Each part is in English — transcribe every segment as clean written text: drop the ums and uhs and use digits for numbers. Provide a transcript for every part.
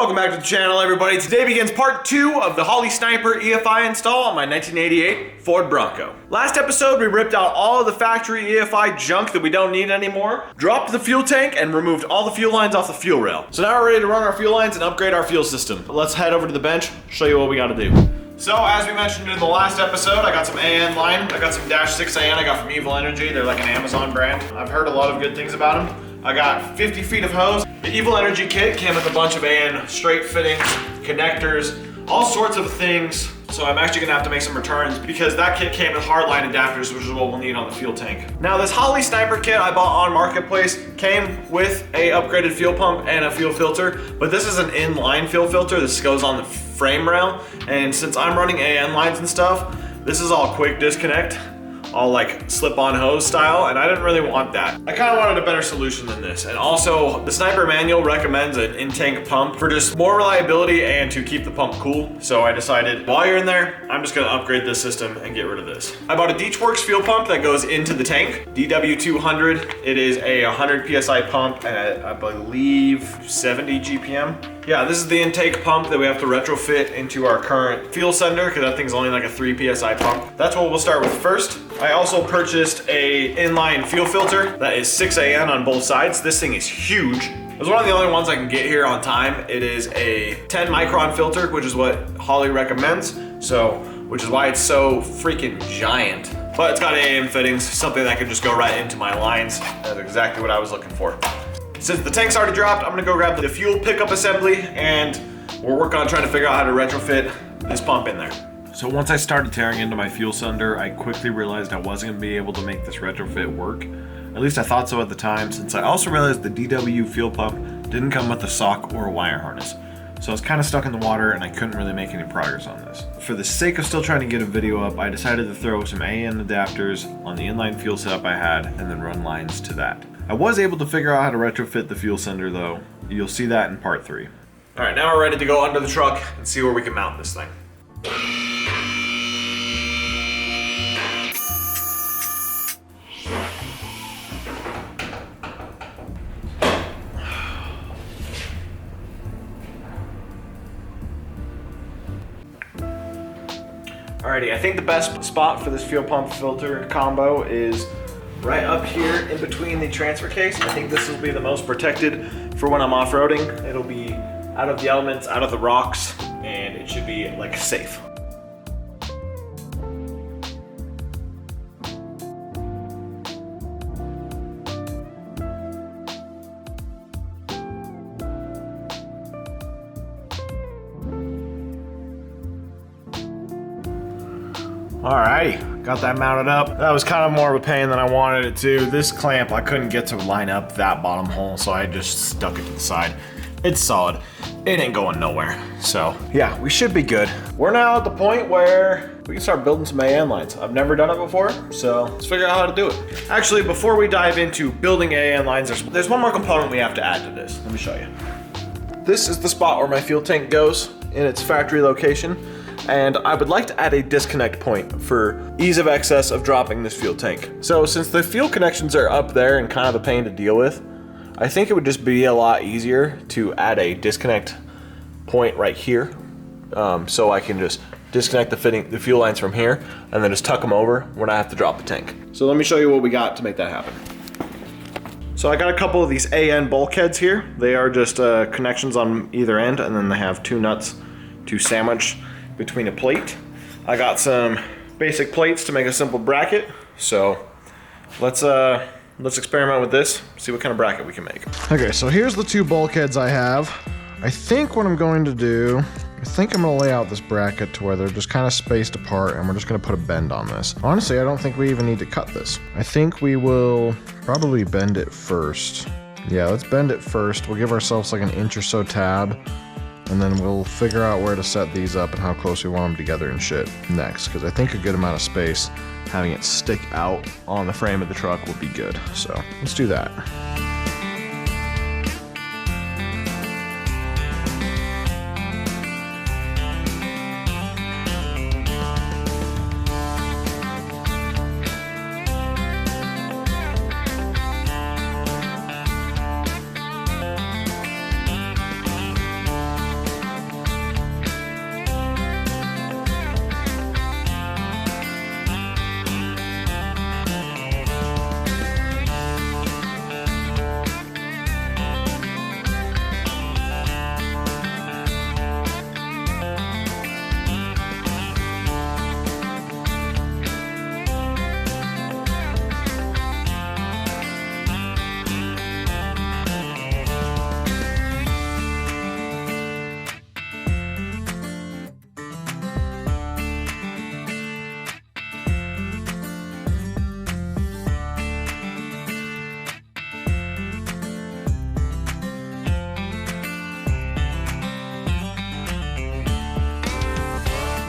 Welcome back to the channel, everybody. Today begins part 2 of the Holley Sniper EFI install on my 1988 Ford Bronco. Last episode, we ripped out all of the factory EFI junk that we don't need anymore, dropped the fuel tank, and removed all the fuel lines off the fuel rail. So now we're ready to run our fuel lines and upgrade our fuel system. Let's head over to the bench, show you what we gotta do. So, as we mentioned in the last episode, I got some AN line. I got some Dash 6 AN I got from Evil Energy. They're like an Amazon brand. I've heard a lot of good things about them. I got 50 feet of hose. The Evil Energy kit came with a bunch of AN straight fittings, connectors, all sorts of things. So I'm actually gonna have to make some returns because that kit came with hardline adapters, which is what we'll need on the fuel tank. Now this Holley Sniper kit I bought on Marketplace came with a upgraded fuel pump and a fuel filter, but this is an inline fuel filter. This goes on the frame rail. And since I'm running AN lines and stuff, this is all quick disconnect, all like slip-on hose style, and I didn't really want that. I kind of wanted a better solution than this. And also, the Sniper manual recommends an in-tank pump for just more reliability and to keep the pump cool. So I decided, while you're in there, I'm just gonna upgrade this system and get rid of this. I bought a Distributor fuel pump that goes into the tank, DW200. It is a 100 PSI pump and I believe 70 GPM. Yeah, this is the intake pump that we have to retrofit into our current fuel sender because that thing's only like a 3 PSI pump. That's what we'll start with first. I also purchased a inline fuel filter that is 6 AN on both sides. This thing is huge. It was one of the only ones I can get here on time. It is a 10 micron filter, which is what Holley recommends. Which is why it's so freaking giant. But it's got AM fittings, something that can just go right into my lines. That's exactly what I was looking for. Since the tank's already dropped, I'm gonna go grab the fuel pickup assembly and we'll work on trying to figure out how to retrofit this pump in there. So once I started tearing into my fuel sender, I quickly realized I wasn't gonna be able to make this retrofit work. At least I thought so at the time, since I also realized the DW fuel pump didn't come with a sock or a wire harness. So I was kind of stuck in the water and I couldn't really make any progress on this. For the sake of still trying to get a video up, I decided to throw some AN adapters on the inline fuel setup I had and then run lines to that. I was able to figure out how to retrofit the fuel sender though. You'll see that in part 3. All right, now we're ready to go under the truck and see where we can mount this thing. Alrighty, I think the best spot for this fuel pump filter combo is right up here in between the transfer case. I think this will be the most protected for when I'm off-roading. It'll be out of the elements, out of the rocks, and it should be like safe. Alrighty, got that mounted up. That was kind of more of a pain than I wanted it to. This clamp, I couldn't get to line up that bottom hole, so I just stuck it to the side. It's solid. It ain't going nowhere. So yeah, we should be good. We're now at the point where we can start building some AN lines. I've never done it before, so let's figure out how to do it. Actually, before we dive into building AN lines, there's one more component we have to add to this. Let me show you. This is the spot where my fuel tank goes in its factory location. And I would like to add a disconnect point for ease of access of dropping this fuel tank. So since the fuel connections are up there and kind of a pain to deal with, I think it would just be a lot easier to add a disconnect point right here. So I can just disconnect the fuel lines from here and then just tuck them over when I have to drop the tank. So let me show you what we got to make that happen. So I got a couple of these AN bulkheads here. They are just connections on either end, and then they have 2 nuts to sandwich between a plate. I got some basic plates to make a simple bracket. So let's experiment with this, see what kind of bracket we can make. Okay, so here's the 2 bulkheads I have. I think what I'm going to do, I think I'm gonna lay out this bracket to where they're just kind of spaced apart, and we're just gonna put a bend on this. Honestly, I don't think we even need to cut this. I think we will probably bend it first. Yeah, let's bend it first. We'll give ourselves like an inch or so tab, and then we'll figure out where to set these up and how close we want them together and shit next, because I think a good amount of space, having it stick out on the frame of the truck would be good. So let's do that.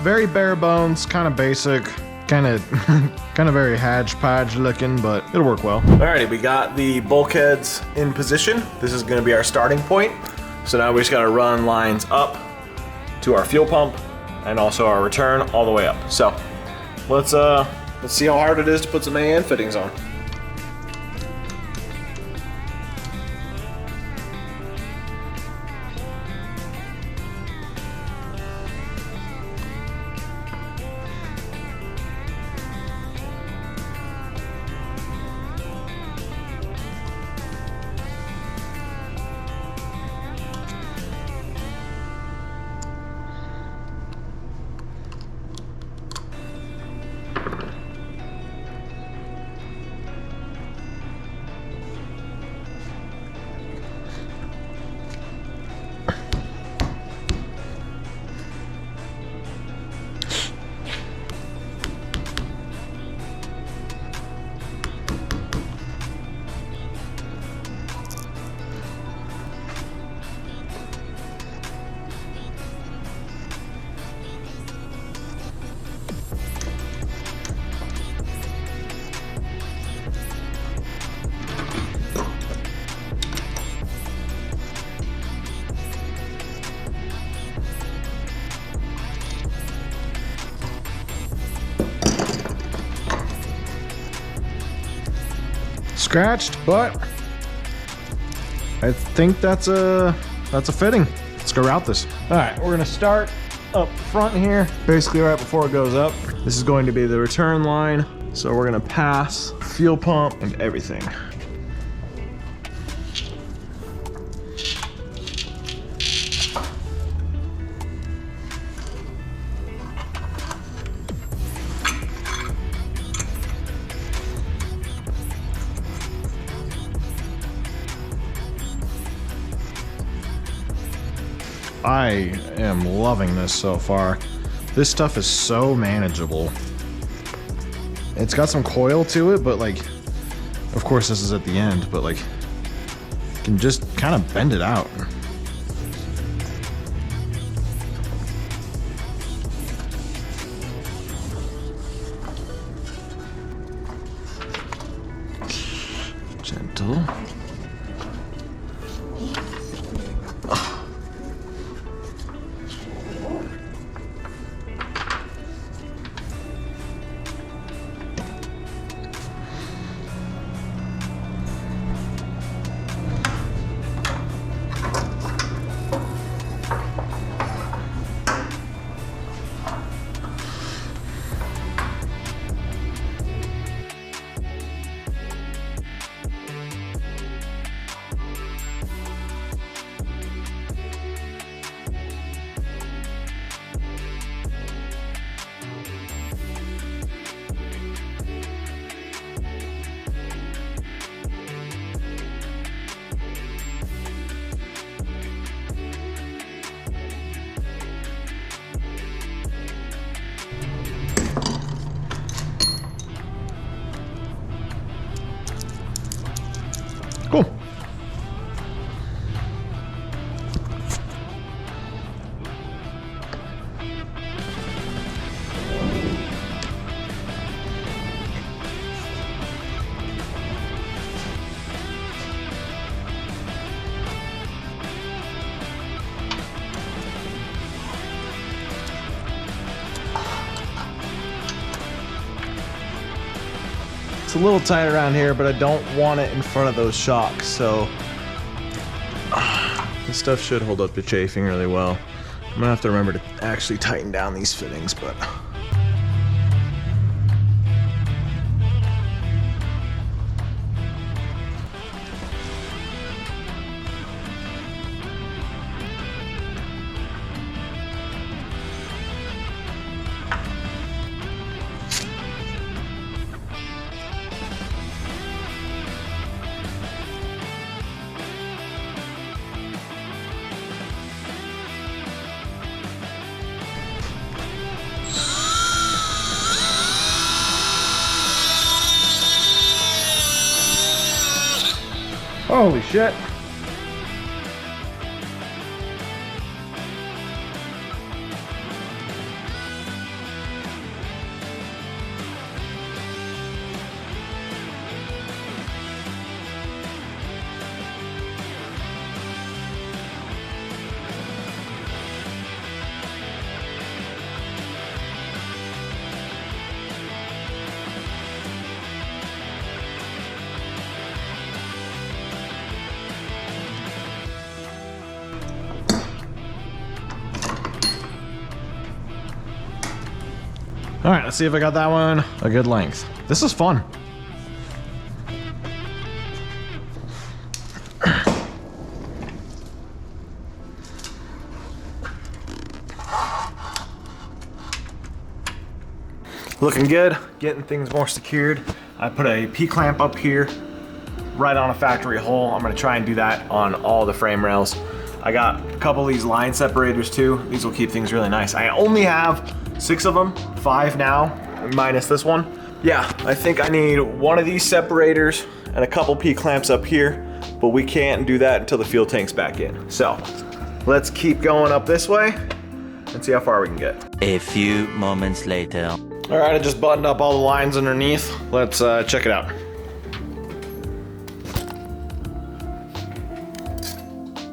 very bare bones, kind of basic, kind of very hodgepodge looking, but it'll work well. Alrighty, we got the bulkheads in position. This is gonna be our starting point. So now we just gotta run lines up to our fuel pump and also our return all the way up. So let's see how hard it is to put some AN fittings on. Scratched, but I think that's a fitting. Let's go route this. All right, we're gonna start up front here, basically right before it goes up. This is going to be the return line. So we're gonna pass fuel pump and everything. I am loving this so far. This stuff is so manageable. It's got some coil to it, but like, of course this is at the end, but like, you can just kind of bend it out. Gentle. Cool. It's a little tight around here, but I don't want it in front of those shocks, so this stuff should hold up to chafing really well. I'm gonna have to remember to actually tighten down these fittings, but holy shit. All right, let's see if I got that one a good length. This is fun. Looking good, getting things more secured. I put a P-clamp up here, right on a factory hole. I'm gonna try and do that on all the frame rails. I got a couple of these line separators too. These will keep things really nice. I only have 6 of them, 5 now, minus this one. Yeah, I think I need one of these separators and a couple P-clamps up here, but we can't do that until the fuel tank's back in. So let's keep going up this way and see how far we can get. A few moments later. All right, I just buttoned up all the lines underneath. Let's check it out.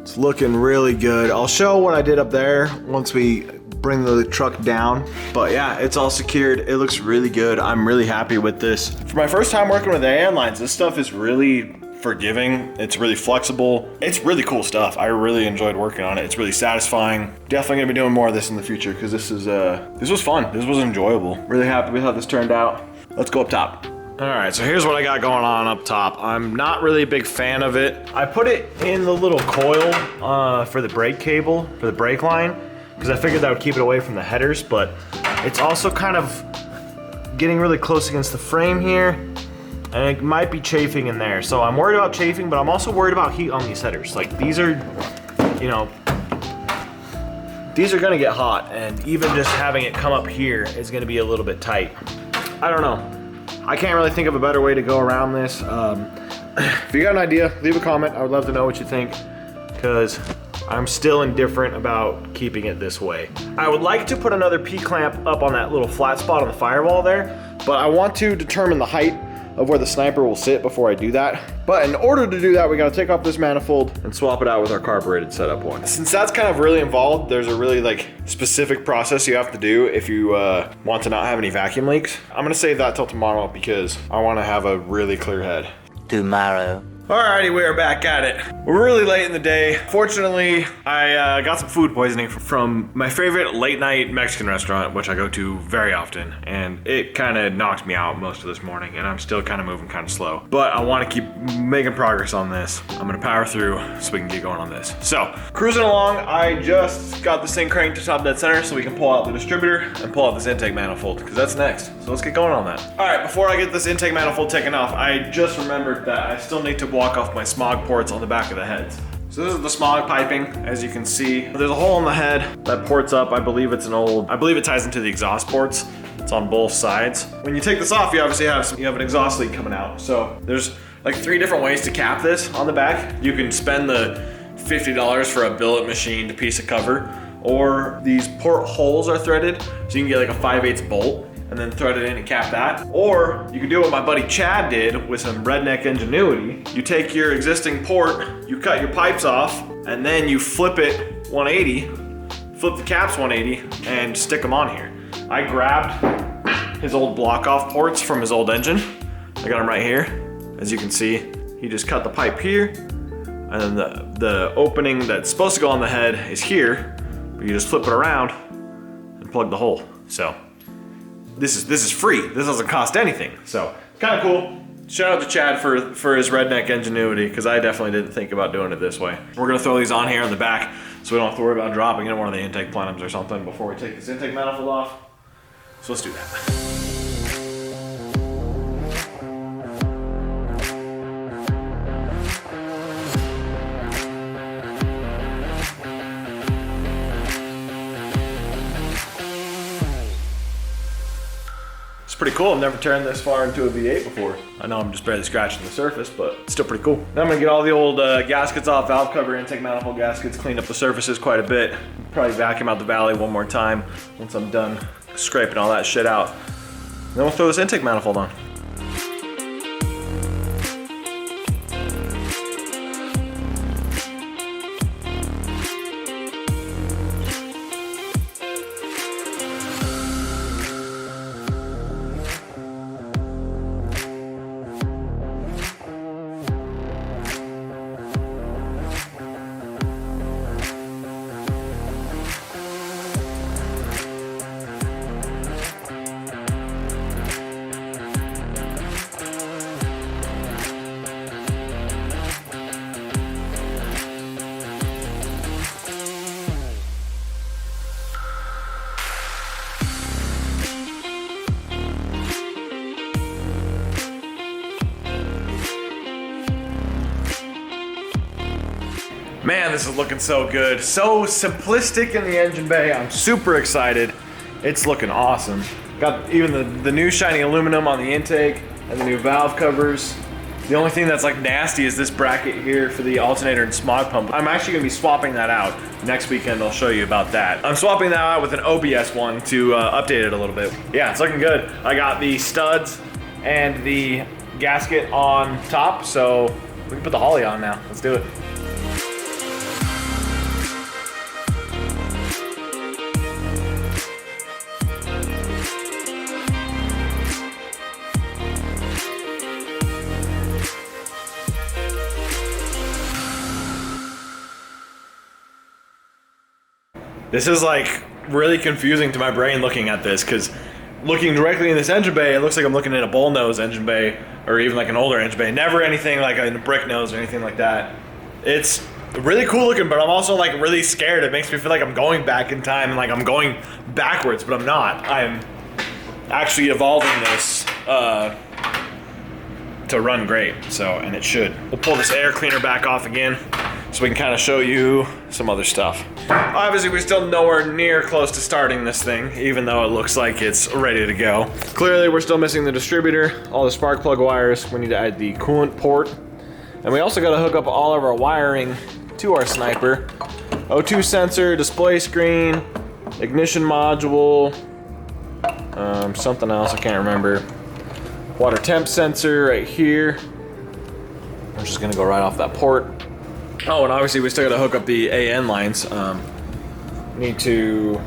It's looking really good. I'll show what I did up there once we bring the truck down. But yeah, it's all secured. It looks really good. I'm really happy with this. For my first time working with AN lines, this stuff is really forgiving. It's really flexible. It's really cool stuff. I really enjoyed working on it. It's really satisfying. Definitely gonna be doing more of this in the future because this was fun. This was enjoyable. Really happy with how this turned out. Let's go up top. All right, so here's what I got going on up top. I'm not really a big fan of it. I put it in the little coil for the brake cable, for the brake line, because I figured that would keep it away from the headers, but it's also kind of getting really close against the frame here, and it might be chafing in there. So I'm worried about chafing, but I'm also worried about heat on these headers. Like these are, you know, these are gonna get hot, and even just having it come up here is gonna be a little bit tight. I don't know. I can't really think of a better way to go around this. If you got an idea, leave a comment. I would love to know what you think, because I'm still indifferent about keeping it this way. I would like to put another P-clamp up on that little flat spot on the firewall there, but I want to determine the height of where the Sniper will sit before I do that. But in order to do that, we gotta take off this manifold and swap it out with our carbureted setup one. Since that's kind of really involved, there's a really specific process you have to do if you want to not have any vacuum leaks. I'm gonna save that till tomorrow because I wanna have a really clear head. Tomorrow. Alrighty, we are back at it. We're really late in the day. Fortunately, I got some food poisoning from my favorite late night Mexican restaurant, which I go to very often, and it kind of knocked me out most of this morning, and I'm still kind of moving kind of slow. But I want to keep making progress on this. I'm gonna power through so we can get going on this. So, cruising along, I just got this thing cranked to top dead center so we can pull out the distributor and pull out this intake manifold, because that's next. So let's get going on that. Alright, before I get this intake manifold taken off, I just remembered that I still need to block off my smog ports on the back of the heads. So this is the smog piping, as you can see. There's a hole in the head that ports up. I believe it ties into the exhaust ports. It's on both sides. When you take this off, you obviously have an exhaust leak coming out. So there's like 3 different ways to cap this on the back. You can spend the $50 for a billet machined piece of cover, or these port holes are threaded, so you can get like a 5/8 bolt and then thread it in and cap that. Or you can do what my buddy Chad did with some redneck ingenuity. You take your existing port, you cut your pipes off, and then you flip it 180, flip the caps 180, and stick them on here. I grabbed his old block off ports from his old engine. I got them right here. As you can see, he just cut the pipe here, and then the opening that's supposed to go on the head is here, but you just flip it around and plug the hole. So this is free. This doesn't cost anything. So kind of cool. Shout out to Chad for his redneck ingenuity, because I definitely didn't think about doing it this way. We're gonna throw these on here in the back so we don't have to worry about dropping in one of the intake plenums or something before we take this intake manifold off. So let's do that. Pretty cool. I've never turned this far into a V8 before. I know I'm just barely scratching the surface, but it's still pretty cool. Now I'm gonna get all the old gaskets off, valve cover, intake manifold gaskets, clean up the surfaces quite a bit. Probably vacuum out the valley one more time once I'm done scraping all that shit out. Then we'll throw this intake manifold on. Man, this is looking so good. So simplistic in the engine bay. I'm super excited. It's looking awesome. Got even the new shiny aluminum on the intake and the new valve covers. The only thing that's like nasty is this bracket here for the alternator and smog pump. I'm actually gonna be swapping that out. Next weekend I'll show you about that. I'm swapping that out with an OBS one to update it a little bit. Yeah, it's looking good. I got the studs and the gasket on top, so we can put the Holley on now. Let's do it. This is like really confusing to my brain looking at this, because looking directly in this engine bay, it looks like I'm looking in a bull nose engine bay, or even like an older engine bay. Never anything like a brick nose or anything like that. It's really cool looking, but I'm also like really scared. It makes me feel like I'm going back in time and like I'm going backwards, but I'm not. I'm actually evolving this to run great, so, and it should. We'll pull this air cleaner back off again so we can kind of show you some other stuff. Obviously, we're still nowhere near close to starting this thing, even though it looks like it's ready to go. Clearly, we're still missing the distributor, all the spark plug wires. We need to add the coolant port. And we also got to hook up all of our wiring to our Sniper. O2 sensor, display screen, ignition module, something else, I can't remember. Water temp sensor right here. I'm just gonna go right off that port. Oh, and obviously we still gotta hook up the AN lines. Need to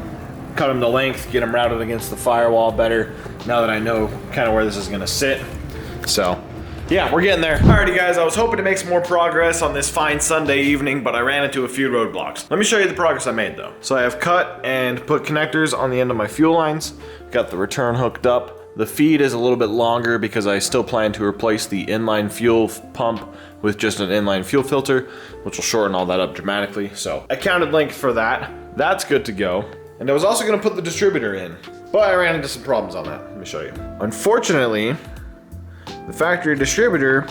cut them to length, get them routed against the firewall better, now that I know kind of where this is gonna sit. So, yeah, we're getting there. Alrighty guys, I was hoping to make some more progress on this fine Sunday evening, but I ran into a few roadblocks. Let me show you the progress I made though. So I have cut and put connectors on the end of my fuel lines, got the return hooked up. The feed is a little bit longer because I still plan to replace the inline fuel pump with just an inline fuel filter, which will shorten all that up dramatically. So I counted length for that. That's good to go. And I was also gonna put the distributor in, but I ran into some problems on that. Let me show you. Unfortunately, the factory distributor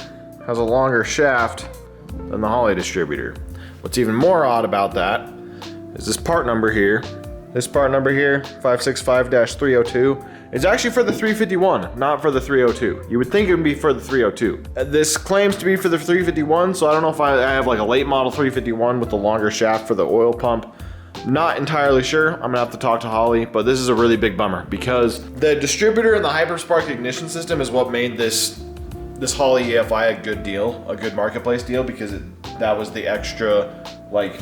has a longer shaft than the Holley distributor. What's even more odd about that is this part number here. This part number here, 565-302, is actually for the 351, not for the 302. You would think it would be for the 302. This claims to be for the 351, so I don't know if I have like a late model 351 with the longer shaft for the oil pump. Not entirely sure. I'm gonna have to talk to Holley, but this is a really big bummer because the distributor and the Hyperspark ignition system is what made this Holley EFI a good deal, a good marketplace deal, because that was the extra like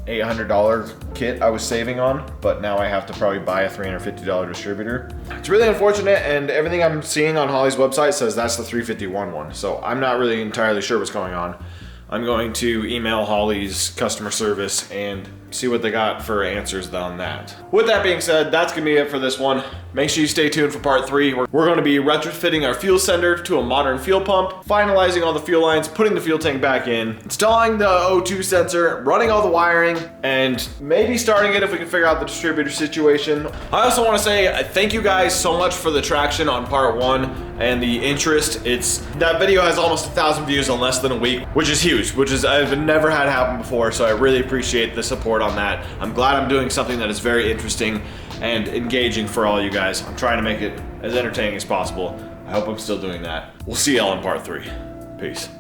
$800 kit I was saving on, but now I have to probably buy a $350 distributor. It's really unfortunate, and everything I'm seeing on Holley's website says that's the 351 one, so I'm not really entirely sure what's going on. I'm going to email Holley's customer service and see what they got for answers on that. With that being said, that's gonna be it for this one. Make sure you stay tuned for part 3. We're gonna be retrofitting our fuel sender to a modern fuel pump, finalizing all the fuel lines, putting the fuel tank back in, installing the O2 sensor, running all the wiring, and maybe starting it if we can figure out the distributor situation. I also wanna say thank you guys so much for the traction on part 1 and the interest. That video has almost 1,000 views in less than a week, which is huge, I've never had happen before, so I really appreciate the support on that. I'm glad I'm doing something that is very interesting and engaging for all you guys. I'm trying to make it as entertaining as possible. I hope I'm still doing that. We'll see y'all in part 3. Peace.